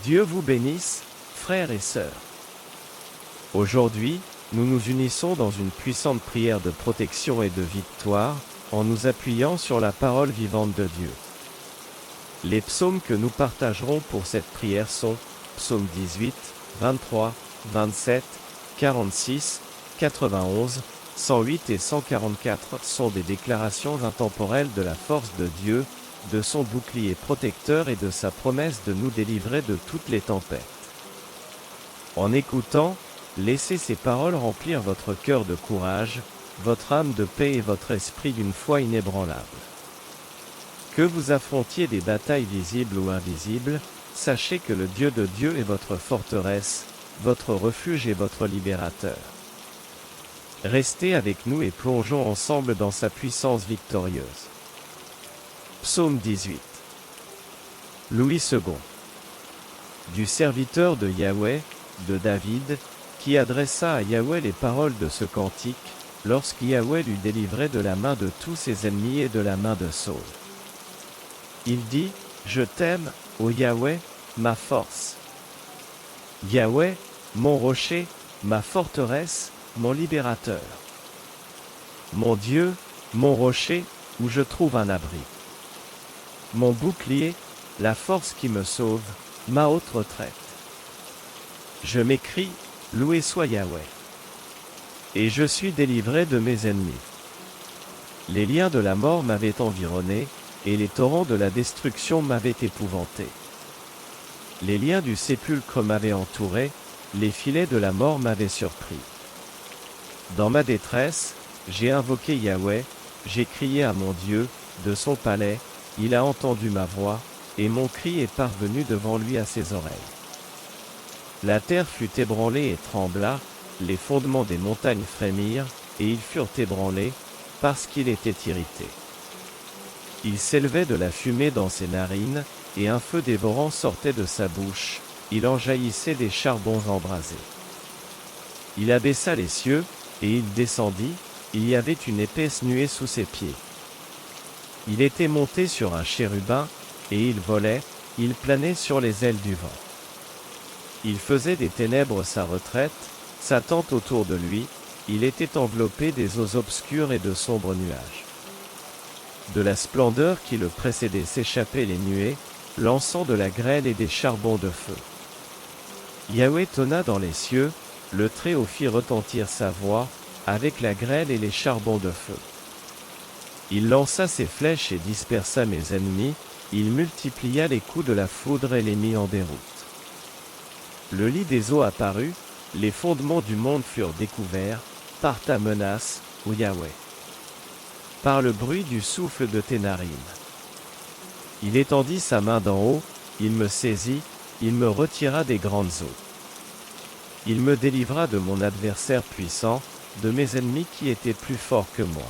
Dieu vous bénisse, frères et sœurs. Aujourd'hui, nous nous unissons dans une puissante prière de protection et de victoire, en nous appuyant sur la parole vivante de Dieu. Les psaumes que nous partagerons pour cette prière sont Psaume 18, 23, 27, 46, 91, 108 et 144 sont des déclarations intemporelles de la force de Dieu, de son bouclier protecteur et de sa promesse de nous délivrer de toutes les tempêtes. En écoutant, laissez ces paroles remplir votre cœur de courage, votre âme de paix et votre esprit d'une foi inébranlable. Que vous affrontiez des batailles visibles ou invisibles, sachez que le Dieu de Dieu est votre forteresse, votre refuge et votre libérateur. Restez avec nous et plongeons ensemble dans sa puissance victorieuse. Psaume 18. Louis II. Du serviteur de Yahweh, de David, qui adressa à Yahweh les paroles de ce cantique, lorsque Yahweh l'eut délivré de la main de tous ses ennemis et de la main de Saul. Il dit, je t'aime, ô Yahweh, ma force. Yahweh, mon rocher, ma forteresse, mon libérateur. Mon Dieu, mon rocher, où je trouve un abri. Mon bouclier, la force qui me sauve, ma haute retraite. Je m'écrie, loué soit Yahweh. Et je suis délivré de mes ennemis. Les liens de la mort m'avaient environné, et les torrents de la destruction m'avaient épouvanté. Les liens du sépulcre m'avaient entouré, les filets de la mort m'avaient surpris. Dans ma détresse, j'ai invoqué Yahweh, j'ai crié à mon Dieu, de son palais, il a entendu ma voix, et mon cri est parvenu devant lui à ses oreilles. La terre fut ébranlée et trembla, les fondements des montagnes frémirent, et ils furent ébranlés, parce qu'il était irrité. Il s'élevait de la fumée dans ses narines, et un feu dévorant sortait de sa bouche, il en jaillissait des charbons embrasés. Il abaissa les cieux, et il descendit, il y avait une épaisse nuée sous ses pieds. Il était monté sur un chérubin, et il volait, il planait sur les ailes du vent. Il faisait des ténèbres sa retraite, sa tente autour de lui, il était enveloppé des eaux obscures et de sombres nuages. De la splendeur qui le précédait s'échappaient les nuées, lançant de la grêle et des charbons de feu. Yahweh tonna dans les cieux, le Très-Haut fit retentir sa voix, avec la grêle et les charbons de feu. Il lança ses flèches et dispersa mes ennemis, il multiplia les coups de la foudre et les mit en déroute. Le lit des eaux apparut, les fondements du monde furent découverts, par ta menace, ô Yahweh. Par le bruit du souffle de tes narines. Il étendit sa main d'en haut, il me saisit, il me retira des grandes eaux. Il me délivra de mon adversaire puissant, de mes ennemis qui étaient plus forts que moi.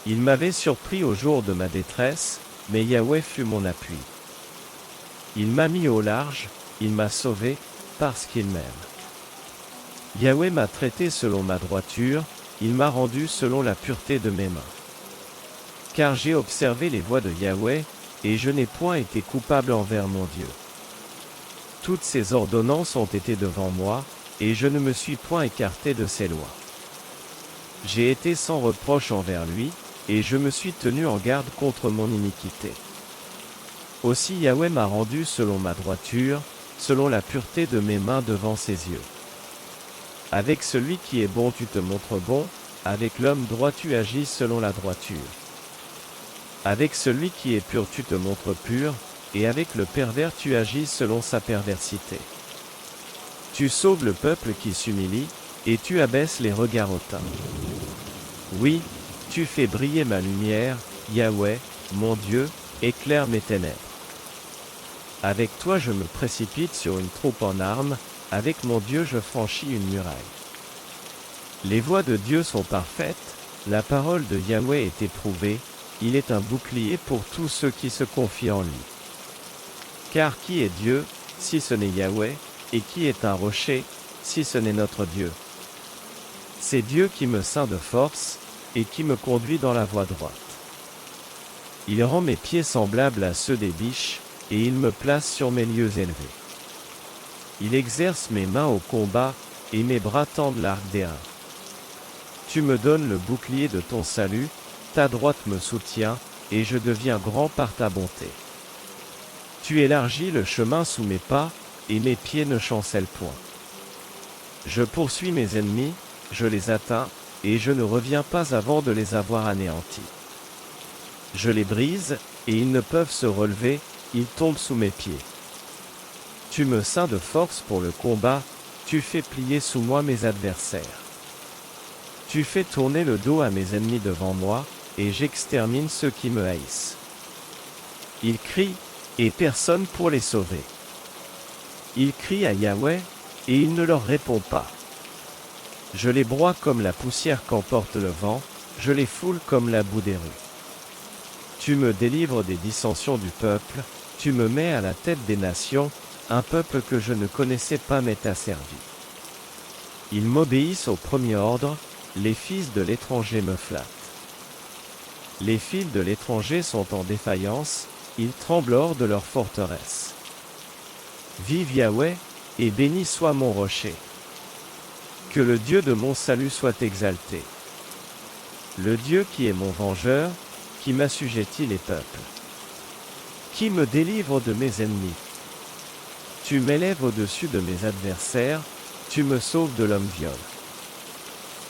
Il m'avait surpris au jour de ma détresse, mais Yahweh fut mon appui. Il m'a mis au large, il m'a sauvé, parce qu'il m'aime. Yahweh m'a traité selon ma droiture, il m'a rendu selon la pureté de mes mains. Car j'ai observé les voies de Yahweh, et je n'ai point été coupable envers mon Dieu. Toutes ses ordonnances ont été devant moi, et je ne me suis point écarté de ses lois. J'ai été sans reproche envers lui, et je me suis tenu en garde contre mon iniquité. Aussi Yahweh m'a rendu selon ma droiture, selon la pureté de mes mains devant ses yeux. Avec celui qui est bon tu te montres bon, avec l'homme droit tu agis selon la droiture. Avec celui qui est pur tu te montres pur, et avec le pervers tu agis selon sa perversité. Tu sauves le peuple qui s'humilie, et tu abaisses les regards hautains. Oui, tu fais briller ma lumière, Yahweh, mon Dieu, éclaire mes ténèbres. Avec toi je me précipite sur une troupe en armes, avec mon Dieu je franchis une muraille. Les voies de Dieu sont parfaites, la parole de Yahweh est éprouvée, il est un bouclier pour tous ceux qui se confient en lui. Car qui est Dieu, si ce n'est Yahweh, et qui est un rocher, si ce n'est notre Dieu? C'est Dieu qui me ceint de force, et qui me conduit dans la voie droite. Il rend mes pieds semblables à ceux des biches, et il me place sur mes lieux élevés. Il exerce mes mains au combat, et mes bras tendent l'arc d'airain. Tu me donnes le bouclier de ton salut, ta droite me soutient, et je deviens grand par ta bonté. Tu élargis le chemin sous mes pas, et mes pieds ne chancellent point. Je poursuis mes ennemis, je les atteins, et je ne reviens pas avant de les avoir anéantis. Je les brise, et ils ne peuvent se relever, ils tombent sous mes pieds. Tu me ceins de force pour le combat, tu fais plier sous moi mes adversaires. Tu fais tourner le dos à mes ennemis devant moi, et j'extermine ceux qui me haïssent. Ils crient, et personne pour les sauver. Ils crient à Yahweh, et il ne leur répond pas. Je les broie comme la poussière qu'emporte le vent, je les foule comme la boue des rues. Tu me délivres des dissensions du peuple, tu me mets à la tête des nations, un peuple que je ne connaissais pas m'est asservi. Ils m'obéissent au premier ordre, les fils de l'étranger me flattent. Les fils de l'étranger sont en défaillance, ils tremblent hors de leur forteresse. Vive Yahweh, et béni soit mon rocher. Que le Dieu de mon salut soit exalté. Le Dieu qui est mon vengeur, qui m'assujettit les peuples. Qui me délivre de mes ennemis. Tu m'élèves au-dessus de mes adversaires, tu me sauves de l'homme viol.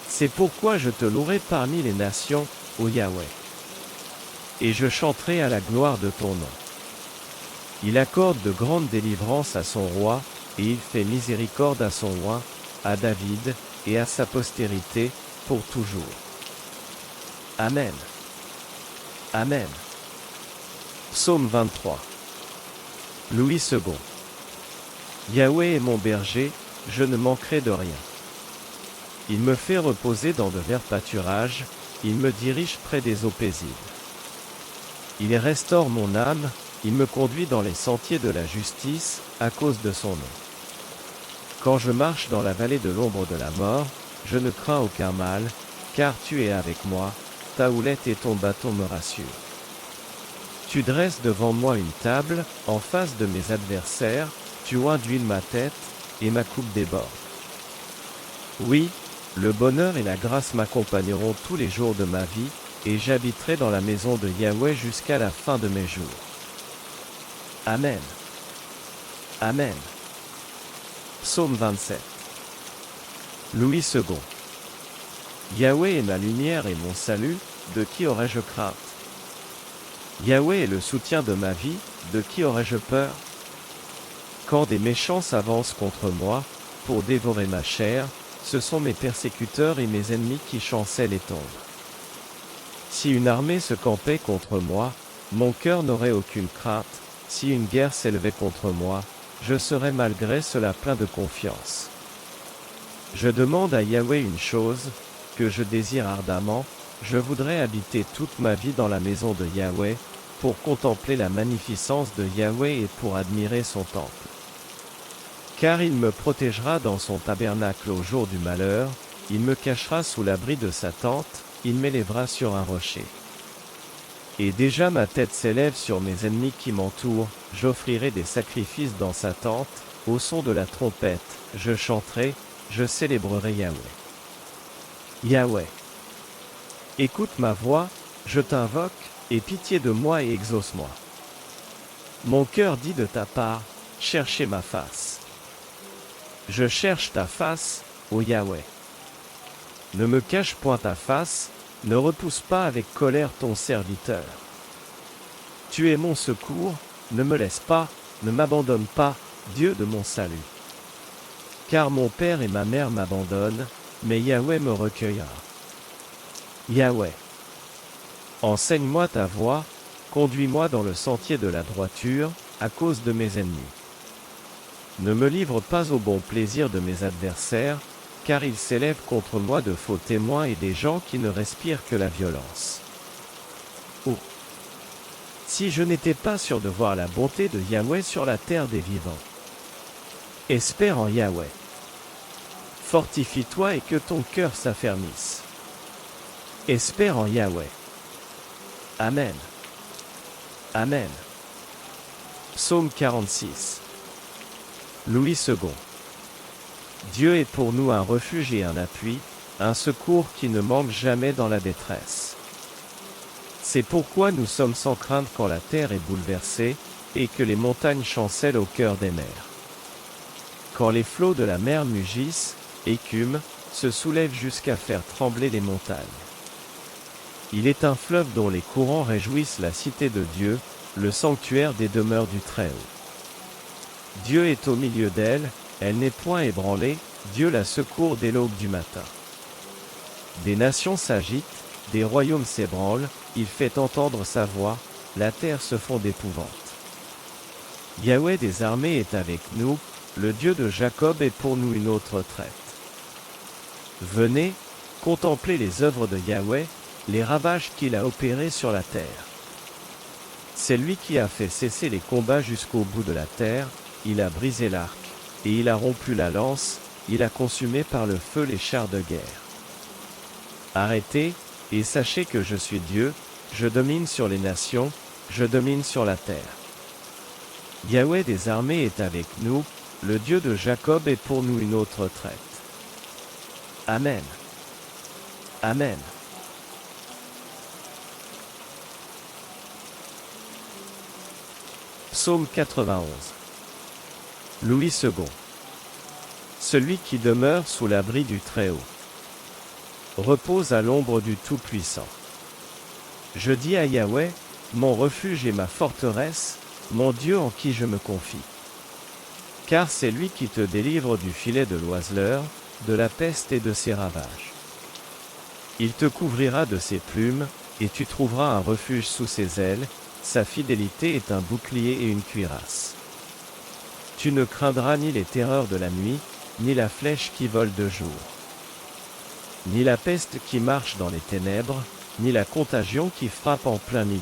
C'est pourquoi je te louerai parmi les nations, ô Yahweh. Et je chanterai à la gloire de ton nom. Il accorde de grandes délivrances à son roi, et il fait miséricorde à son roi, à David, et à sa postérité, pour toujours. Amen. Amen. Psaume 23. Louis II. Yahweh est mon berger, je ne manquerai de rien. Il me fait reposer dans de verts pâturages, il me dirige près des eaux paisibles. Il restaure mon âme, il me conduit dans les sentiers de la justice, à cause de son nom. Quand je marche dans la vallée de l'ombre de la mort, je ne crains aucun mal, car tu es avec moi, ta houlette et ton bâton me rassurent. Tu dresses devant moi une table, en face de mes adversaires, tu oins d'huile ma tête, et ma coupe déborde. Oui, le bonheur et la grâce m'accompagneront tous les jours de ma vie, et j'habiterai dans la maison de Yahweh jusqu'à la fin de mes jours. Amen. Amen. Psaume 27. Louis II. Yahweh est ma lumière et mon salut, de qui aurais-je crainte? Yahweh est le soutien de ma vie, de qui aurais-je peur? Quand des méchants s'avancent contre moi, pour dévorer ma chair, ce sont mes persécuteurs et mes ennemis qui chancellent et tombent. Si une armée se campait contre moi, mon cœur n'aurait aucune crainte, si une guerre s'élevait contre moi, je serais malgré cela plein de confiance. Je demande à Yahweh une chose, que je désire ardemment, je voudrais habiter toute ma vie dans la maison de Yahweh, pour contempler la magnificence de Yahweh et pour admirer son temple. Car il me protégera dans son tabernacle au jour du malheur, il me cachera sous l'abri de sa tente, il m'élèvera sur un rocher. Et déjà ma tête s'élève sur mes ennemis qui m'entourent, j'offrirai des sacrifices dans sa tente, au son de la trompette, je chanterai, je célébrerai Yahweh. Yahweh. Écoute ma voix, je t'invoque, aie pitié de moi et exauce-moi. Mon cœur dit de ta part, cherchez ma face. Je cherche ta face, ô Yahweh. Ne me cache point ta face, ne repousse pas avec colère ton serviteur. Tu es mon secours, ne me laisse pas, ne m'abandonne pas, Dieu de mon salut. Car mon père et ma mère m'abandonnent, mais Yahweh me recueillera. Yahweh. Enseigne-moi ta voie, conduis-moi dans le sentier de la droiture, à cause de mes ennemis. Ne me livre pas au bon plaisir de mes adversaires, car ils s'élèvent contre moi de faux témoins et des gens qui ne respirent que la violence. Oh! Si je n'étais pas sûr de voir la bonté de Yahweh sur la terre des vivants. Espère en Yahweh. Fortifie-toi et que ton cœur s'affermisse. Espère en Yahweh. Amen. Amen. Psaume 46. Louis II. Dieu est pour nous un refuge et un appui, un secours qui ne manque jamais dans la détresse. C'est pourquoi nous sommes sans crainte quand la terre est bouleversée, et que les montagnes chancellent au cœur des mers. Quand les flots de la mer mugissent, écument, se soulèvent jusqu'à faire trembler les montagnes. Il est un fleuve dont les courants réjouissent la cité de Dieu, le sanctuaire des demeures du Très-Haut. Dieu est au milieu d'elle, elle n'est point ébranlée, Dieu la secourt dès l'aube du matin. Des nations s'agitent, des royaumes s'ébranlent, il fait entendre sa voix, la terre se fond d'épouvante. Yahweh des armées est avec nous, le Dieu de Jacob est pour nous une autre retraite. Venez, contemplez les œuvres de Yahweh, les ravages qu'il a opérés sur la terre. C'est lui qui a fait cesser les combats jusqu'au bout de la terre, il a brisé l'arc, et il a rompu la lance, il a consumé par le feu les chars de guerre. Arrêtez, et sachez que je suis Dieu, je domine sur les nations, je domine sur la terre. Yahweh des armées est avec nous, le Dieu de Jacob est pour nous une autre retraite. Amen. Amen. Psaume 91. Louis II. Celui qui demeure sous l'abri du Très-Haut repose à l'ombre du Tout-Puissant. Je dis à Yahweh, mon refuge et ma forteresse, mon Dieu en qui je me confie. Car c'est lui qui te délivre du filet de l'oiseleur, de la peste et de ses ravages. Il te couvrira de ses plumes, et tu trouveras un refuge sous ses ailes, sa fidélité est un bouclier et une cuirasse. Tu ne craindras ni les terreurs de la nuit, ni la flèche qui vole de jour, ni la peste qui marche dans les ténèbres, ni la contagion qui frappe en plein midi.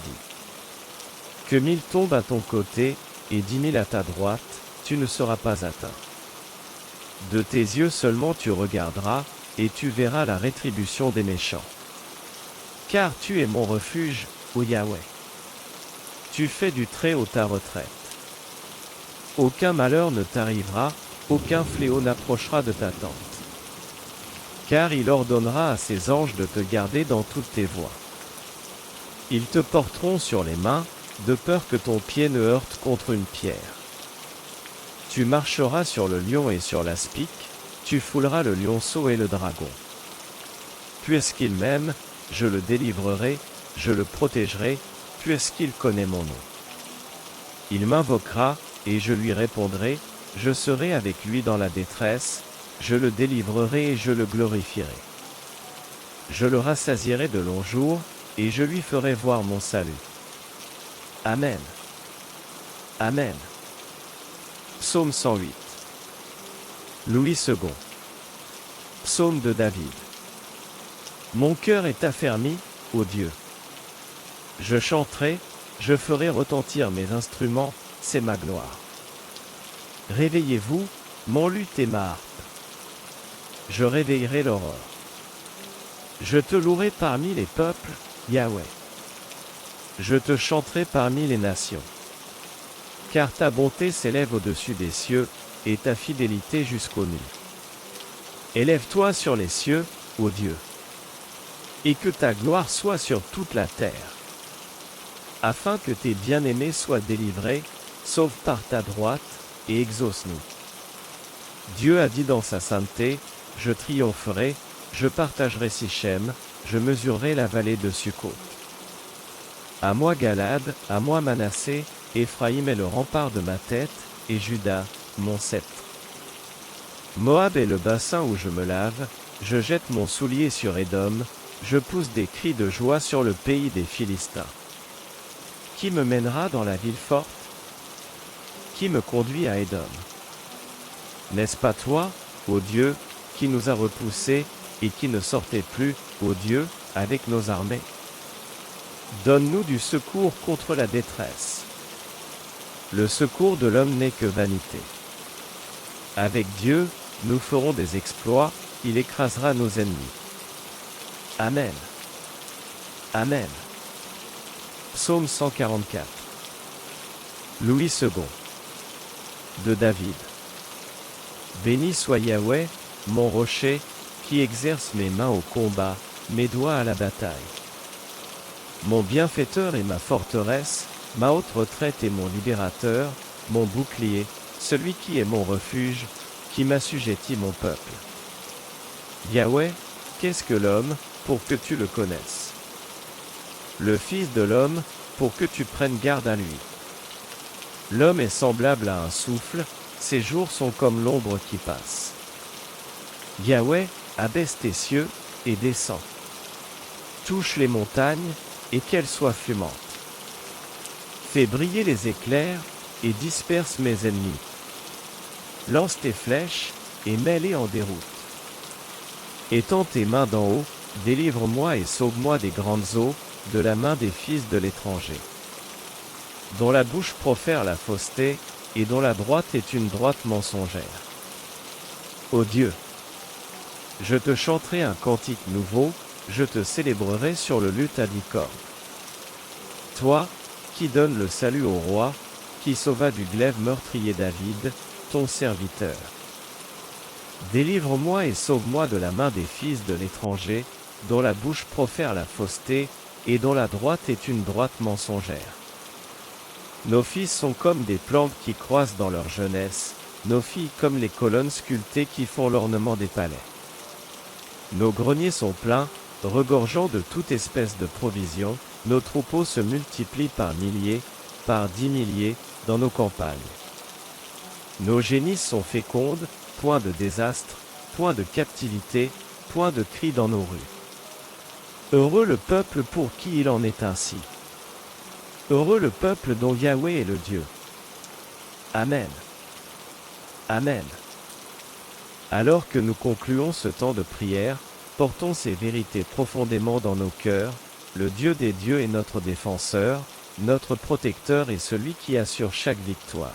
Que 1000 tombent à ton côté, et 10 000 à ta droite, tu ne seras pas atteint. De tes yeux seulement tu regarderas, et tu verras la rétribution des méchants. Car tu es mon refuge, ô Yahweh. Tu fais du Très-Haut ta retraite. Aucun malheur ne t'arrivera, aucun fléau n'approchera de ta tente. Car il ordonnera à ses anges de te garder dans toutes tes voies. Ils te porteront sur les mains, de peur que ton pied ne heurte contre une pierre. Tu marcheras sur le lion et sur l'aspic, tu fouleras le lionceau et le dragon. Puisqu'il m'aime, je le délivrerai, je le protégerai, puisqu'il connaît mon nom. Il m'invoquera, et je lui répondrai, je serai avec lui dans la détresse, je le délivrerai et je le glorifierai. Je le rassasierai de longs jours, et je lui ferai voir mon salut. Amen. Amen. Psaume 108. Louis II. Psaume de David. Mon cœur est affermi, ô Dieu. Je chanterai, je ferai retentir mes instruments, c'est ma gloire. Réveillez-vous, mon luth et ma harpe. Je réveillerai l'aurore. Je te louerai parmi les peuples, Yahweh. Je te chanterai parmi les nations. Car ta bonté s'élève au-dessus des cieux, et ta fidélité jusqu'aux nues. Élève-toi sur les cieux, ô Dieu. Et que ta gloire soit sur toute la terre. Afin que tes bien-aimés soient délivrés, sauve par ta droite, et exauce-nous. Dieu a dit dans sa sainteté, je triompherai, je partagerai Sichem, je mesurerai la vallée de Sukkot. À moi Galad, à moi Manassé, Éphraïm est le rempart de ma tête, et Juda, mon sceptre. Moab est le bassin où je me lave, je jette mon soulier sur Édom, je pousse des cris de joie sur le pays des Philistins. Qui me mènera dans la ville forte? Qui me conduit à Édom? N'est-ce pas toi, ô Dieu, qui nous a repoussés, et qui ne sortait plus, ô Dieu, avec nos armées? Donne-nous du secours contre la détresse. Le secours de l'homme n'est que vanité. Avec Dieu, nous ferons des exploits, il écrasera nos ennemis. Amen. Amen. Psaume 144. Louis II. De David. Béni soit Yahweh, mon rocher, qui exerce mes mains au combat, mes doigts à la bataille. Mon bienfaiteur et ma forteresse, ma haute retraite et mon libérateur, mon bouclier, celui qui est mon refuge, qui m'assujettit mon peuple. Yahweh, qu'est-ce que l'homme, pour que tu le connaisses? Le Fils de l'homme, pour que tu prennes garde à lui. L'homme est semblable à un souffle, ses jours sont comme l'ombre qui passe. Yahweh, abaisse tes cieux, et descends. Touche les montagnes, et qu'elles soient fumantes. Fais briller les éclairs, et disperse mes ennemis. Lance tes flèches, et mets-les en déroute. Étends tes mains d'en haut, délivre-moi et sauve-moi des grandes eaux, de la main des fils de l'étranger. Dont la bouche profère la fausseté, et dont la droite est une droite mensongère. Ô Dieu, je te chanterai un cantique nouveau, je te célébrerai sur le luth à 10 cordes. Toi, qui donnes le salut au roi, qui sauva du glaive meurtrier David, ton serviteur. Délivre-moi et sauve-moi de la main des fils de l'étranger, dont la bouche profère la fausseté, et dont la droite est une droite mensongère. Nos fils sont comme des plantes qui croissent dans leur jeunesse, nos filles comme les colonnes sculptées qui font l'ornement des palais. Nos greniers sont pleins, regorgeant de toute espèce de provisions, nos troupeaux se multiplient par milliers, par 10 milliers, dans nos campagnes. Nos génisses sont fécondes, point de désastre, point de captivité, point de cris dans nos rues. Heureux le peuple pour qui il en est ainsi. Heureux le peuple dont Yahweh est le Dieu. Amen. Amen. Alors que nous concluons ce temps de prière, portons ces vérités profondément dans nos cœurs. Le Dieu des dieux est notre défenseur, notre protecteur et celui qui assure chaque victoire.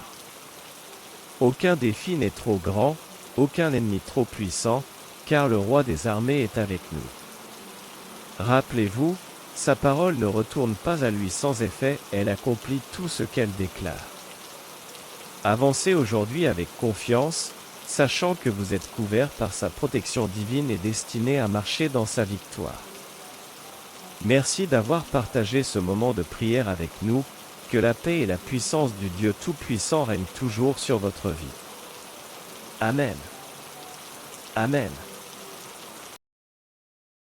Aucun défi n'est trop grand, aucun ennemi trop puissant, car le roi des armées est avec nous. Rappelez-vous, sa parole ne retourne pas à lui sans effet, elle accomplit tout ce qu'elle déclare. Avancez aujourd'hui avec confiance, sachant que vous êtes couverts par sa protection divine et destinés à marcher dans sa victoire. Merci d'avoir partagé ce moment de prière avec nous, que la paix et la puissance du Dieu Tout-Puissant règnent toujours sur votre vie. Amen. Amen.